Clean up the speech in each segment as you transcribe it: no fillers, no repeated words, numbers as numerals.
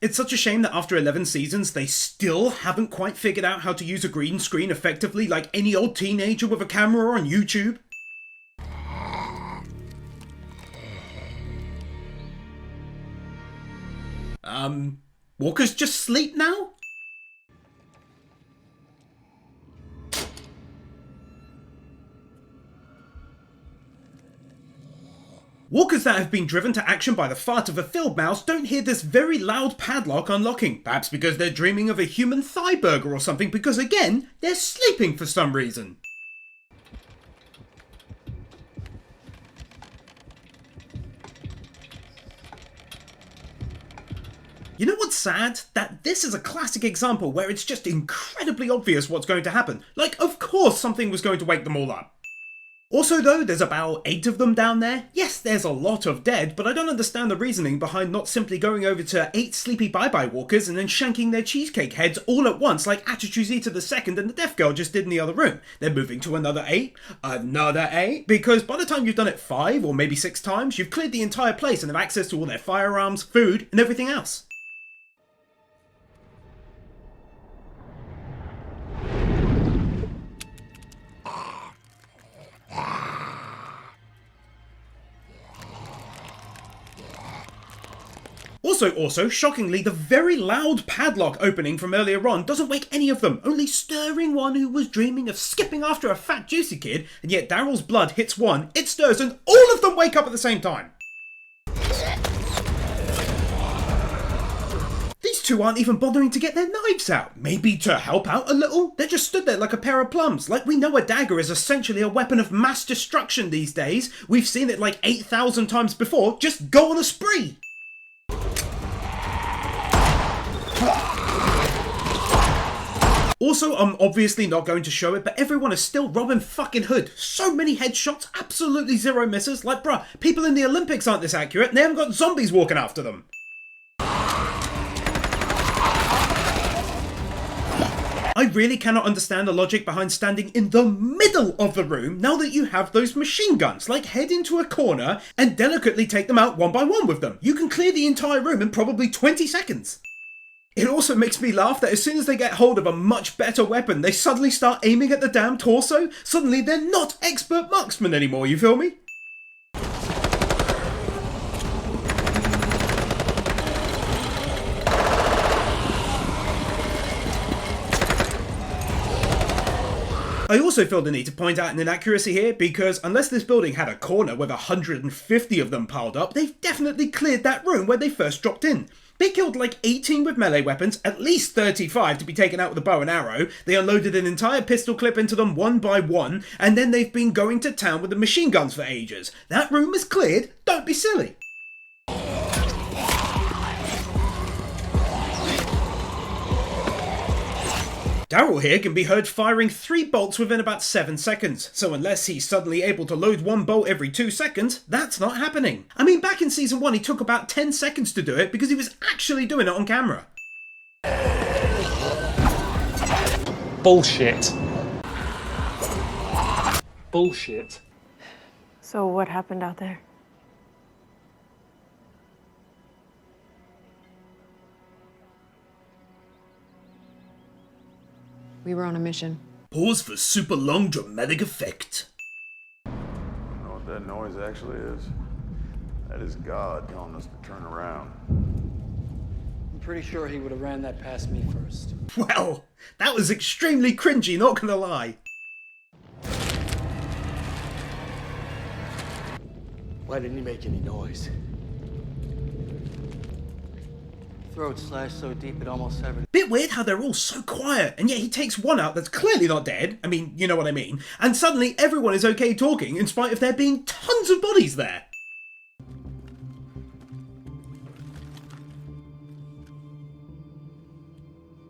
It's such a shame that after 11 seasons, they still haven't quite figured out how to use a green screen effectively like any old teenager with a camera on YouTube. Walker's just sleep now? Walkers that have been driven to action by the fart of a field mouse don't hear this very loud padlock unlocking, perhaps because they're dreaming of a human thigh burger or something, because again, they're sleeping for some reason. You know what's sad? That this is a classic example where it's just incredibly obvious what's going to happen. Like, of course something was going to wake them all up. Also though, there's about 8 of them down there. Yes, there's a lot of dead, but I don't understand the reasoning behind not simply going over to 8 sleepy bye-bye walkers and then shanking their cheesecake heads all at once like Attitude Eater the Second and the Deaf Girl just did in the other room. They're moving to another 8, another 8, because by the time you've done it 5 or maybe 6 times, you've cleared the entire place and have access to all their firearms, food, and everything else. Also, shockingly, the very loud padlock opening from earlier on doesn't wake any of them, only stirring one who was dreaming of skipping after a fat juicy kid, and yet Daryl's blood hits one, it stirs, and all of them wake up at the same time! These two aren't even bothering to get their knives out. Maybe to help out a little? They just stood there like a pair of plums. Like, we know a dagger is essentially a weapon of mass destruction these days. We've seen it like 8,000 times before. Just go on a spree! Also, I'm obviously not going to show it, but everyone is still Robin fucking Hood. So many headshots, absolutely zero misses. Like, bruh, people in the Olympics aren't this accurate and they haven't got zombies walking after them. I really cannot understand the logic behind standing in the middle of the room now that you have those machine guns. Like, head into a corner and delicately take them out one by one with them. You can clear the entire room in probably 20 seconds. It also makes me laugh that as soon as they get hold of a much better weapon, they suddenly start aiming at the damn torso. Suddenly they're not expert marksmen anymore, you feel me? I also feel the need to point out an inaccuracy here, because unless this building had a corner with 150 of them piled up, they've definitely cleared that room where they first dropped in. They killed like 18 with melee weapons, at least 35 to be taken out with a bow and arrow, they unloaded an entire pistol clip into them one by one, and then they've been going to town with the machine guns for ages. That room is cleared, don't be silly. Daryl here can be heard firing 3 bolts within about 7 seconds, so unless he's suddenly able to load 1 bolt every 2 seconds, that's not happening. I mean, back in season 1 he took about 10 seconds to do it because he was actually doing it on camera. Bullshit. Bullshit. So what happened out there? We were on a mission. Pause for super long dramatic effect. I don't know what that noise actually is. That is God telling us to turn around. I'm pretty sure he would have ran that past me first. Well, that was extremely cringy, not gonna lie. Why didn't he make any noise? Throat slashed so deep it almost severed. Bit weird how they're all so quiet, and yet he takes one out that's clearly not dead, I mean, you know what I mean, and suddenly everyone is okay talking in spite of there being tons of bodies there.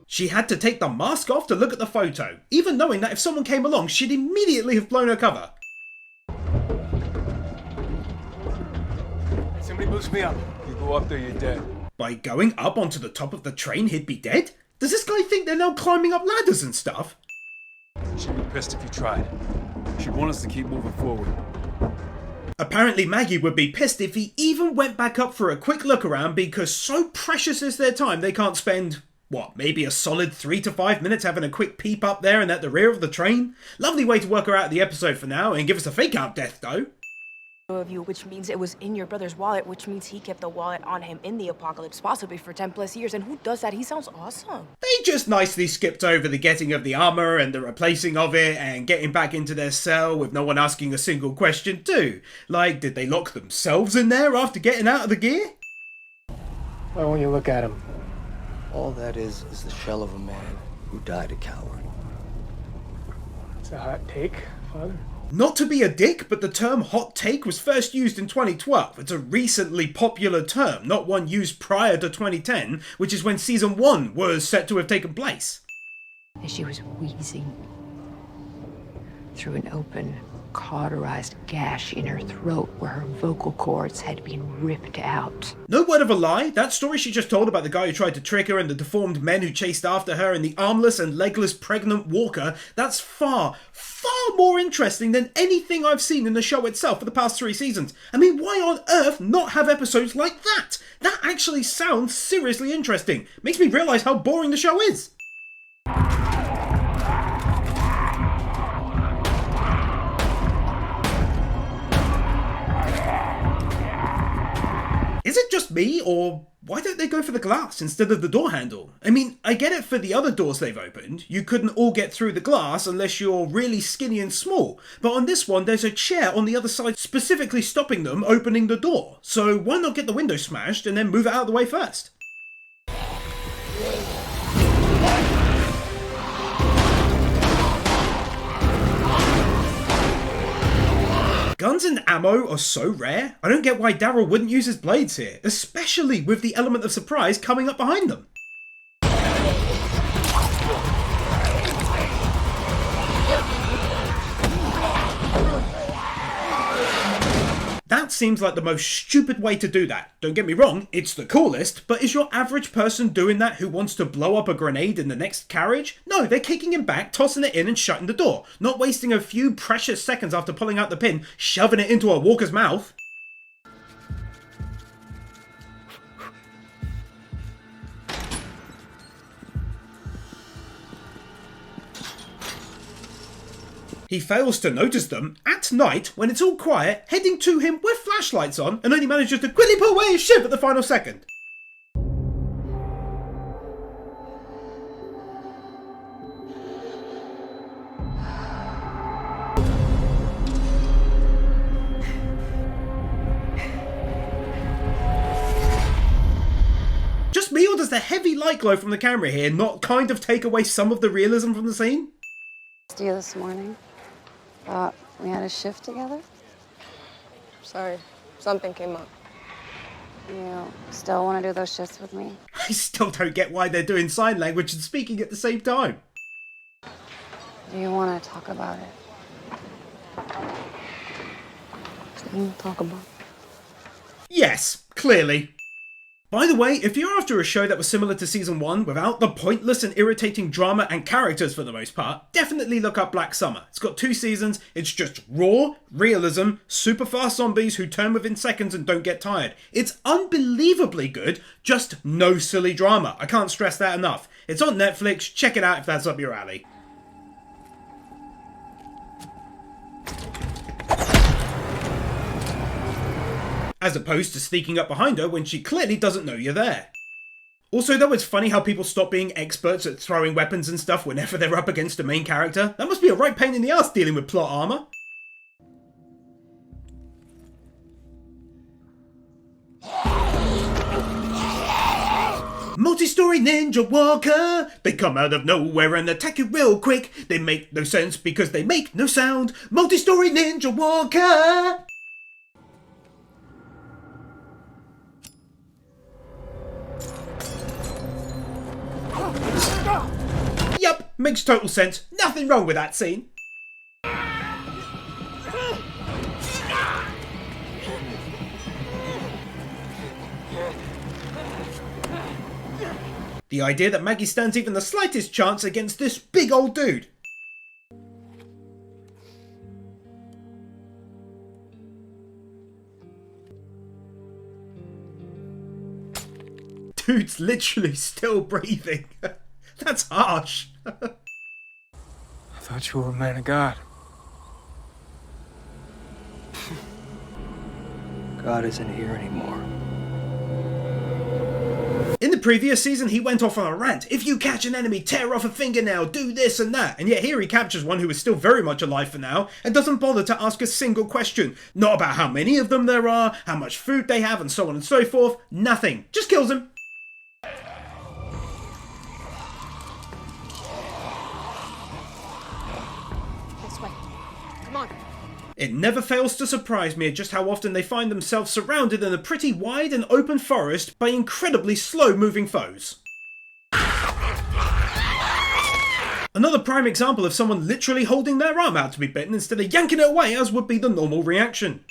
She had to take the mask off to look at the photo, even knowing that if someone came along, she'd immediately have blown her cover. Somebody boost me up. You go up there, you're dead. By going up onto the top of the train, he'd be dead? Does this guy think they're now climbing up ladders and stuff? She'd be pissed if you tried. She'd want us to keep moving forward. Apparently Maggie would be pissed if he even went back up for a quick look around because so precious is their time they can't spend, what, maybe a solid 3 to 5 minutes having a quick peep up there and at the rear of the train? Lovely way to work her out of the episode for now and give us a fake out death though. Of you, which means it was in your brother's wallet, which means he kept the wallet on him in the apocalypse, possibly for 10 plus years. And who does that? He sounds awesome. They just nicely skipped over the getting of the armor and the replacing of it and getting back into their cell with no one asking a single question too. Like, did they lock themselves in there after getting out of the gear? Why won't you look at him? All that is the shell of a man who died a coward. It's a hot take, Father. Not to be a dick, but the term hot take was first used in 2012. It's a recently popular term, not one used prior to 2010, which is when season 1 was set to have taken place. As she was wheezing through an open, cauterized gash in her throat where her vocal cords had been ripped out. No word of a lie, that story she just told about the guy who tried to trick her and the deformed men who chased after her and the armless and legless pregnant walker, that's far more interesting than anything I've seen in the show itself for the past 3 seasons. I mean, why on earth not have episodes like that? That actually sounds seriously interesting. Makes me realise how boring the show is. Is it just me, or why don't they go for the glass instead of the door handle? I mean, I get it for the other doors they've opened. You couldn't all get through the glass unless you're really skinny and small. But on this one, there's a chair on the other side specifically stopping them opening the door. So why not get the window smashed and then move it out of the way first? Guns and ammo are so rare, I don't get why Daryl wouldn't use his blades here, especially with the element of surprise coming up behind them. That seems like the most stupid way to do that. Don't get me wrong, it's the coolest, but is your average person doing that who wants to blow up a grenade in the next carriage? No, they're kicking him back, tossing it in and shutting the door, not wasting a few precious seconds after pulling out the pin, shoving it into a walker's mouth. He fails to notice them at night when it's all quiet, heading to him with flashlights on, and only manages to quickly pull away his ship at the final second. Just me, or does the heavy light glow from the camera here not kind of take away some of the realism from the scene? You this morning. Thought we had a shift together. Sorry, something came up. You still want to do those shifts with me? I still don't get why they're doing sign language and speaking at the same time. Do you want to talk about it? Talk about. Yes, clearly. By the way, if you're after a show that was similar to season 1 without the pointless and irritating drama and characters for the most part, definitely look up Black Summer. It's got 2 seasons, it's just raw, realism, super fast zombies who turn within seconds and don't get tired. It's unbelievably good, just no silly drama. I can't stress that enough. It's on Netflix, check it out if that's up your alley. As opposed to sneaking up behind her when she clearly doesn't know you're there. Also though, it's funny how people stop being experts at throwing weapons and stuff whenever they're up against a main character. That must be a right pain in the ass dealing with plot armor. Multi-story ninja walker! They come out of nowhere and attack you real quick. They make no sense because they make no sound. Multi-story ninja walker! Yup, makes total sense. Nothing wrong with that scene. The idea that Maggie stands even the slightest chance against this big old dude. dude's literally still breathing. That's harsh. I thought you were a man of God. God isn't here anymore. In the previous season, he went off on a rant. If you catch an enemy, tear off a fingernail, do this and that. And yet here he captures one who is still very much alive for now and doesn't bother to ask a single question. Not about how many of them there are, how much food they have, and so on and so forth. Nothing. Just kills him. This way. Come on. It never fails to surprise me at just how often they find themselves surrounded in a pretty wide and open forest by incredibly slow-moving foes. Another prime example of someone literally holding their arm out to be bitten instead of yanking it away as would be the normal reaction.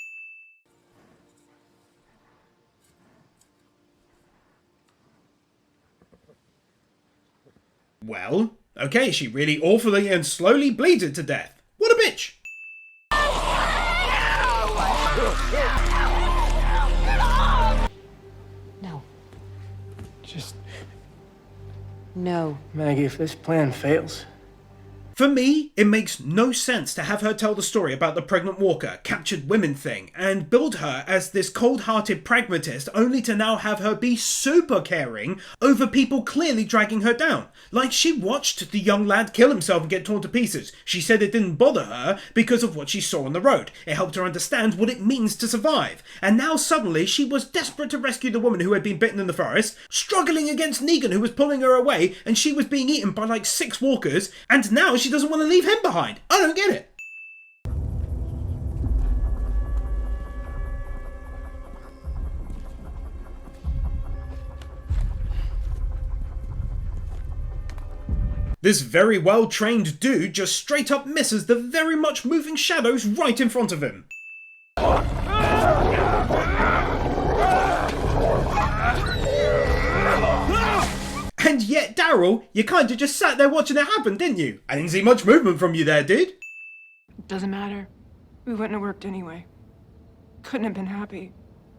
Well, okay, she really awfully and slowly bleeds it to death. What a bitch! No. Just, No. Maggie, if this plan fails, For me, it makes no sense to have her tell the story about the pregnant walker, captured women thing, and build her as this cold-hearted pragmatist only to now have her be super caring over people clearly dragging her down. Like, she watched the young lad kill himself and get torn to pieces. She said it didn't bother her because of what she saw on the road. It helped her understand what it means to survive. And now suddenly she was desperate to rescue the woman who had been bitten in the forest, struggling against Negan who was pulling her away, and she was being eaten by like 6 walkers, and now she doesn't want to leave him behind. I don't get it. This very well-trained dude just straight up misses the very much moving shadows right in front of him. And yet, Daryl, you kinda just sat there watching it happen, didn't you? I didn't see much movement from you there, dude. Doesn't matter. We wouldn't have worked anyway. Couldn't have been happy.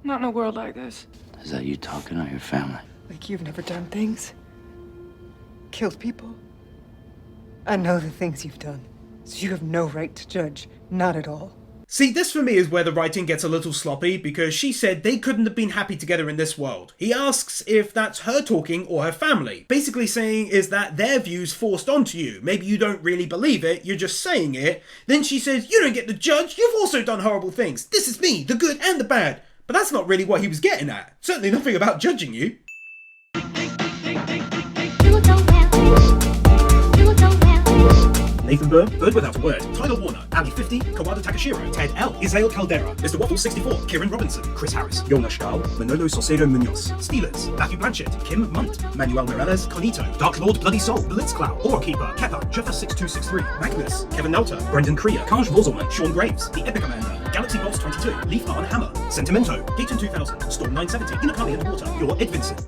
Not in a world like this. Is that you talking on your family? Like you've never done things? Killed people? I know the things you've done, so you have no right to judge. Not at all. See, this for me is where the writing gets a little sloppy, because she said they couldn't have been happy together in this world. He asks if that's her talking or her family. Basically saying is that their views forced onto you. Maybe you don't really believe it, you're just saying it. Then she says, you don't get to judge, you've also done horrible things. This is me, the good and the bad. But that's not really what he was getting at. Certainly nothing about judging you. Nathan Burr, Bird Without a Word, Tyler Warner, Ali 50, Kawada Takashiro, Ted L, Isael Caldera, Mr. Waffle 64, Kieran Robinson, Chris Harris, Jonas Stahl, Manolo Saucedo Munoz, Steelers, Matthew Blanchett, Kim Munt, Manuel Morales, Conito, Dark Lord Bloody Soul, Blitzcloud, Aurakeeper, Kepper, Jeffer 6263, Magnus, Kevin Nelter, Brendan Krier, Kaj Vozelman, Sean Graves, The Epic Amanda, Galaxy Boss 22, Leaf Arn Hammer, Sentimento, Gaten 2000, Storm 970, Inakali Underwater, Your Ed Vincent.